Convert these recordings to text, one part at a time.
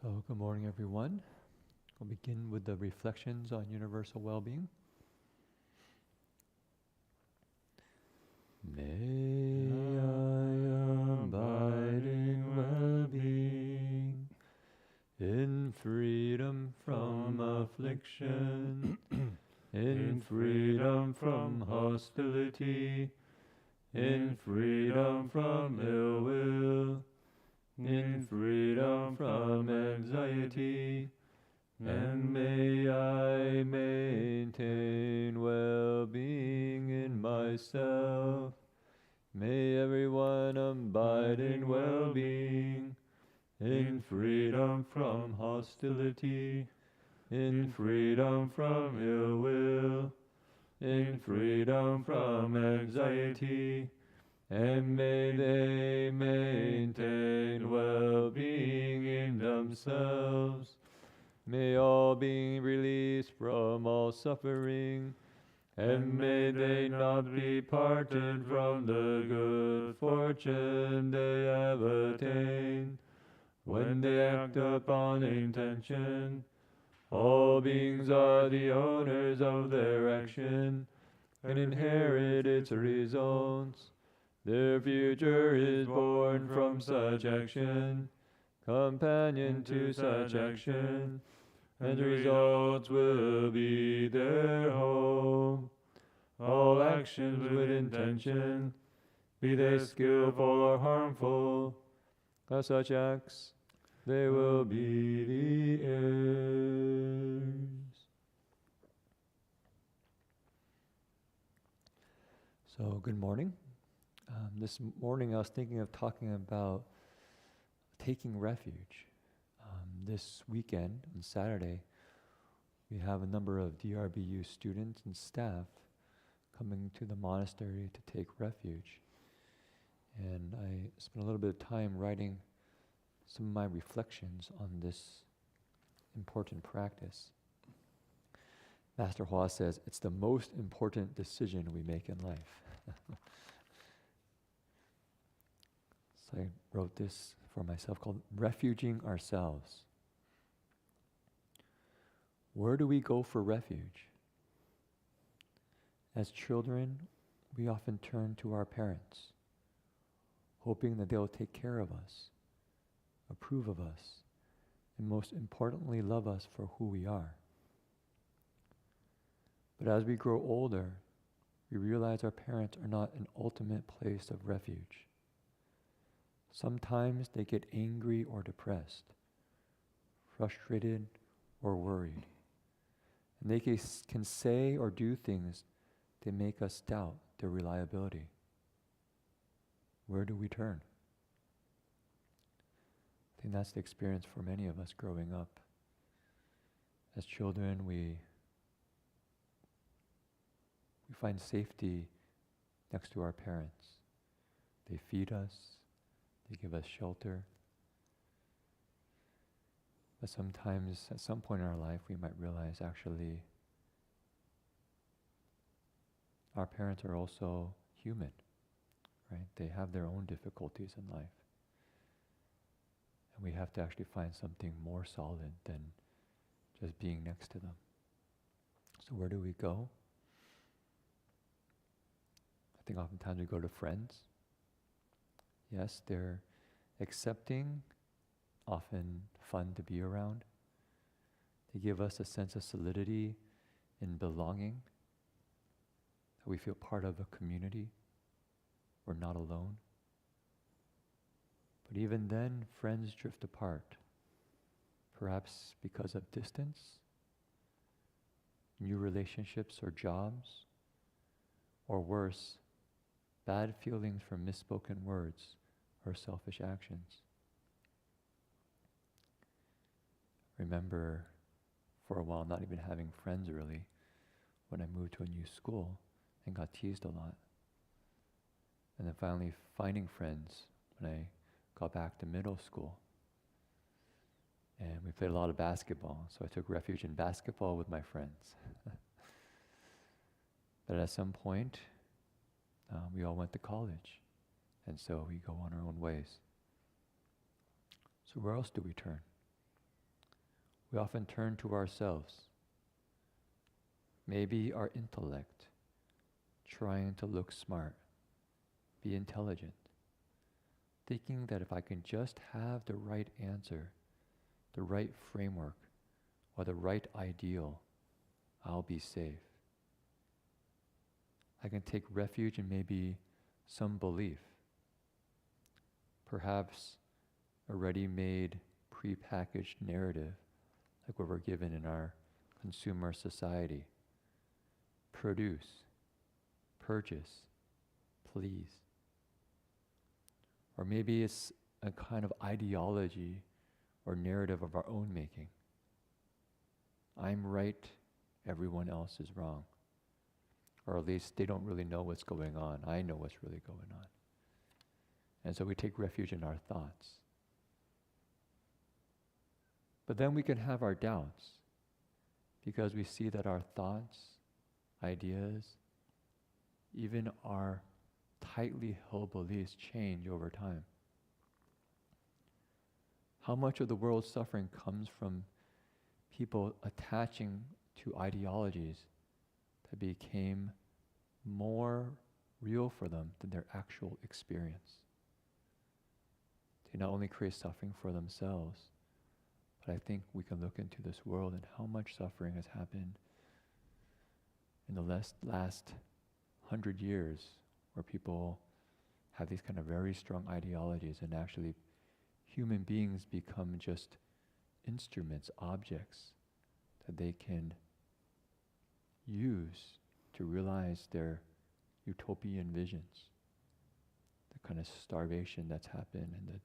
So, good morning, everyone. We'll begin with the reflections on universal well-being. May I abide in well-being, in freedom from affliction, in freedom from hostility, in freedom from ill will, in freedom from anxiety, and may I maintain well-being in myself. May everyone abide in well-being, in freedom from hostility, in freedom from ill will, in freedom from anxiety, and may they maintain well-being in themselves. May all be released from all suffering, and may they not be parted from the good fortune they have attained. When they act upon intention, all beings are the owners of their action, and inherit its results. Their future is born from such action, companion to such action, and the results will be their home. All actions with intention, be they skillful or harmful, of such acts they will be the heirs. So, good morning. This morning I was thinking of talking about taking refuge. This weekend, on Saturday, we have a number of DRBU students and staff coming to the monastery to take refuge. And I spent a little bit of time writing some of my reflections on this important practice. Master Hua says, it's the most important decision we make in life. So I wrote this for myself called Refuging Ourselves. Where do we go for refuge? As children, we often turn to our parents, hoping that they'll take care of us, approve of us, and most importantly, love us for who we are. But as we grow older, we realize our parents are not an ultimate place of refuge. Sometimes they get angry or depressed, frustrated or worried. And they can say or do things that make us doubt their reliability. Where do we turn? I think that's the experience for many of us growing up. As children, we find safety next to our parents. They feed us, they give us shelter. But sometimes, at some point in our life, we might realize actually our parents are also human, right? They have their own difficulties in life. And we have to actually find something more solid than just being next to them. So where do we go? I think oftentimes we go to friends. Yes, they're accepting, often fun to be around. They give us a sense of solidity in belonging, that we feel part of a community. We're not alone. But even then, friends drift apart, perhaps because of distance, new relationships or jobs, or worse, bad feelings from misspoken words or selfish actions. Remember, for a while, not even having friends really, when I moved to a new school and got teased a lot. And then finally finding friends when I got back to middle school. And we played a lot of basketball, so I took refuge in basketball with my friends. But at some point, we all went to college, and so we go on our own ways. So where else do we turn? we often turn to ourselves, maybe our intellect, trying to look smart, be intelligent, thinking that if I can just have the right answer, the right framework, or the right ideal, I'll be safe. I can take refuge in maybe some belief, perhaps a ready-made, pre-packaged narrative like what we're given in our consumer society. Produce, purchase, please. Or maybe it's a kind of ideology or narrative of our own making. I'm right, everyone else is wrong. Or at least they don't really know what's going on. I know what's really going on. And so we take refuge in our thoughts. But then we can have our doubts because we see that our thoughts, ideas, even our tightly held beliefs change over time. How much of the world's suffering comes from people attaching to ideologies that became more real for them than their actual experience? They not only create suffering for themselves, but I think we can look into this world and how much suffering has happened in the last 100 years, where people have these kind of very strong ideologies and actually human beings become just instruments, objects that they can use to realize their utopian visions. The kind of starvation that's happened and the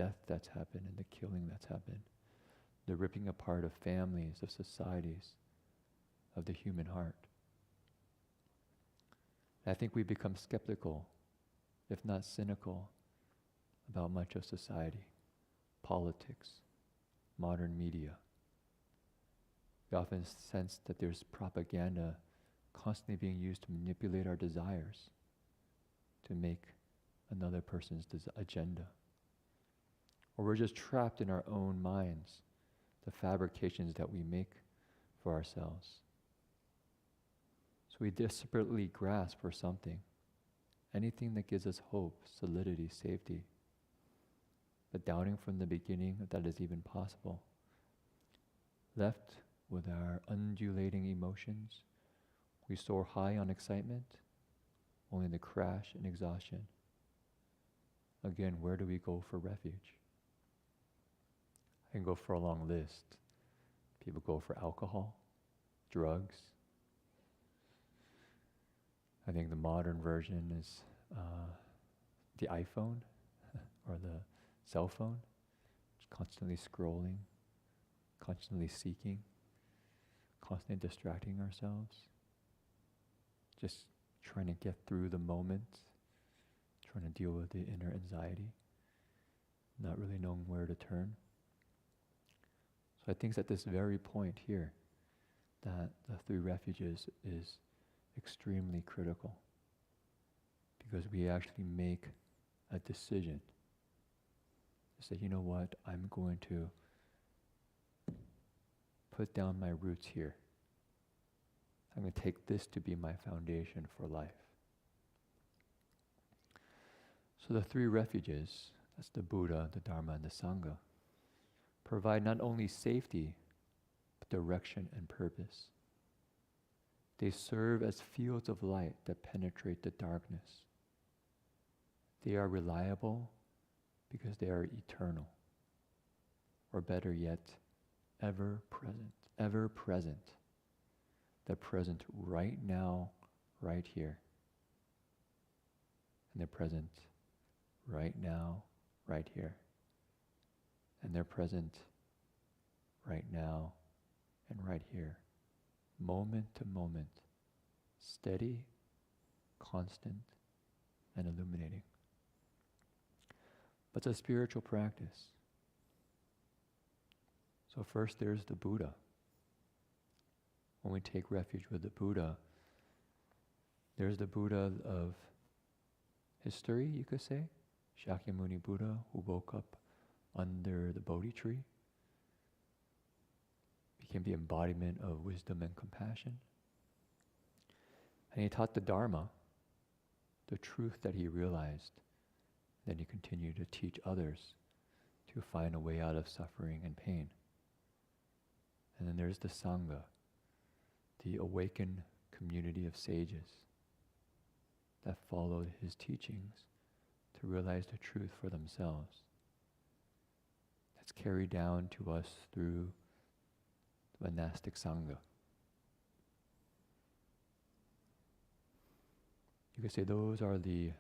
death that's happened and the killing that's happened. The ripping apart of families, of societies, of the human heart. I think we become skeptical, if not cynical, about much of society, politics, modern media. We often sense that there's propaganda constantly being used to manipulate our desires, to make another person's agenda. Or we're just trapped in our own minds, the fabrications that we make for ourselves. So we desperately grasp for something, anything that gives us hope, solidity, safety, but doubting from the beginning that is even possible. Left with our undulating emotions, we soar high on excitement, only to crash in exhaustion. Again, where do we go for refuge? I can go for a long list. People go for alcohol, drugs. I think the modern version is the iPhone or the cell phone, just constantly scrolling, constantly seeking, constantly distracting ourselves, just trying to get through the moment, trying to deal with the inner anxiety, not really knowing where to turn. So I think at this very point here, that the Three Refuges is extremely critical, because we actually make a decision to say, you know what, I'm going to put down my roots here. I'm going to take this to be my foundation for life. So the Three Refuges, that's the Buddha, the Dharma, and the Sangha, provide not only safety, but direction and purpose. They serve as fields of light that penetrate the darkness. They are reliable because they are eternal. Or better yet, ever present. Ever present. They're present right now, right here. And they're present right now, right here. And they're present right now and right here. Moment to moment. Steady, constant, and illuminating. But it's a spiritual practice. So first there's the Buddha. When we take refuge with the Buddha, there's the Buddha of history, you could say. Shakyamuni Buddha, who woke up under the Bodhi tree. became the embodiment of wisdom and compassion. And he taught the Dharma, the truth that he realized. Then he continued to teach others to find a way out of suffering and pain. And then there's the Sangha, the awakened community of sages that followed his teachings to realize the truth for themselves. That's carried down to us through the monastic Sangha. You could say those are the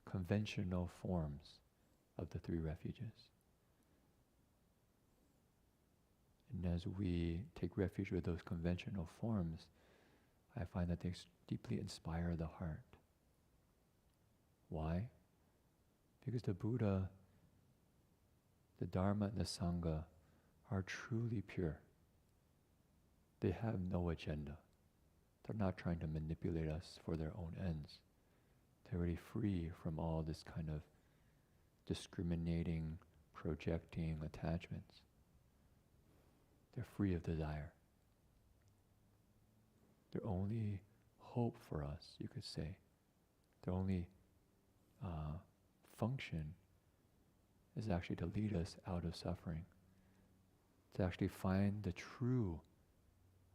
conventional forms of the Three Refuges. And as we take refuge with those conventional forms, I find that they deeply inspire the heart. Why? Because the Buddha, the Dharma, and the Sangha are truly pure. They have no agenda. They're not trying to manipulate us for their own ends. They're already free from all this kind of discriminating, projecting attachments. They're free of desire. Their only hope for us, you could say, their only function is actually to lead us out of suffering, to actually find the true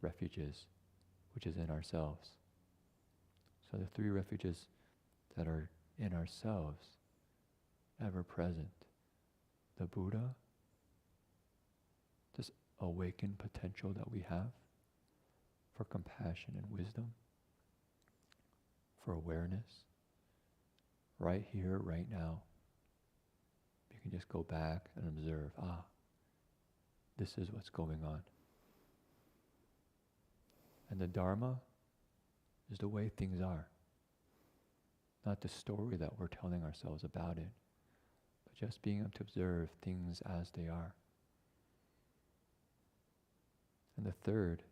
refuges, which is in ourselves. So the three refuges that are in ourselves, ever present. The Buddha, this awakened potential that we have for compassion and wisdom, for awareness, right here, right now. You can just go back and observe, this is what's going on. And the Dharma is the way things are. Not the story that we're telling ourselves about it, but just being able to observe things as they are. And the third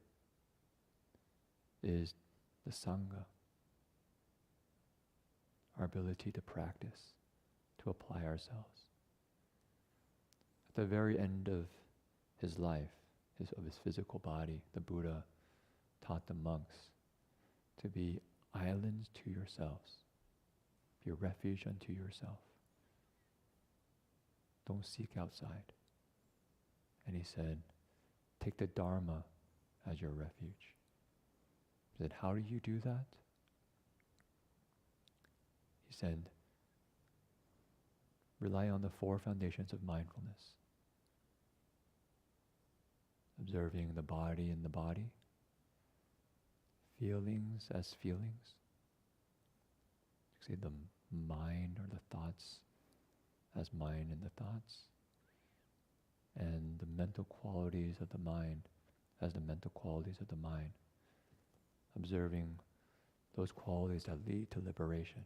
is the Sangha, our ability to practice, to apply ourselves. At the very end of his life, of his physical body, the Buddha taught the monks to be islands to yourselves. Be a refuge unto yourself. Don't seek outside. And he said, take the Dharma as your refuge. He said, how do you do that? He said, rely on the 4 foundations of mindfulness. Observing the body in the body, feelings as feelings. Say the mind or the thoughts as mind and the thoughts, and the mental qualities of the mind as the mental qualities of the mind. Observing those qualities that lead to liberation.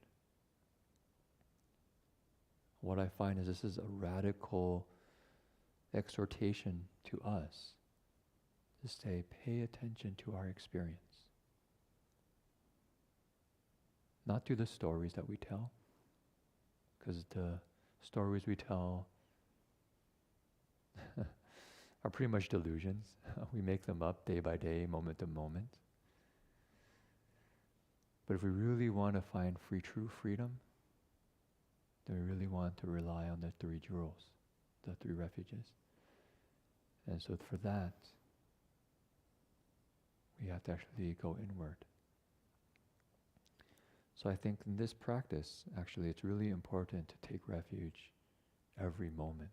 What I find is this is a radical exhortation to us to say, pay attention to our experience. Not through the stories that we tell, because the stories we tell are pretty much delusions. We make them up day by day, moment to moment. But if we really want to find true freedom, then we really want to rely on the 3 jewels, the 3 refuges. And so for that, we have to actually go inward. So I think in this practice, actually, it's really important to take refuge every moment.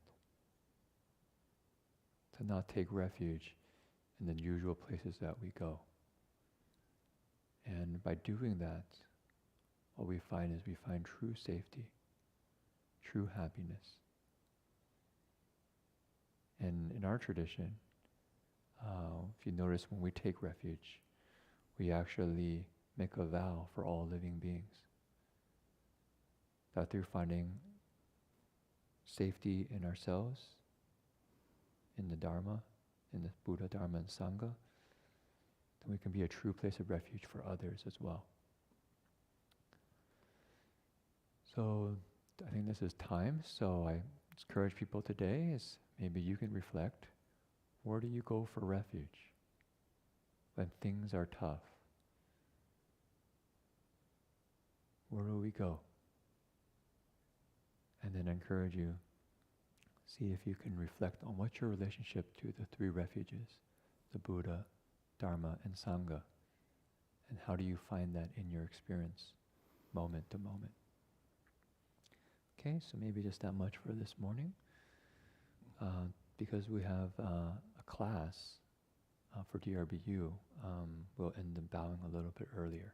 To not take refuge in the usual places that we go. And by doing that, what we find is we find true safety, true happiness. And in our tradition, if you notice, when we take refuge, we actually make a vow for all living beings that through finding safety in ourselves, in the Dharma, in the Buddha, Dharma, and Sangha, then we can be a true place of refuge for others as well. So I think this is time, so I encourage people today is maybe you can reflect, Where do you go for refuge when things are tough? Where do we go? And then I encourage you, see if you can reflect on what's your relationship to the three refuges, the Buddha, Dharma, and Sangha, and how do you find that in your experience, moment to moment. Okay, so maybe just that much for this morning. Because we have a class for DRBU, we'll end up bowing a little bit earlier.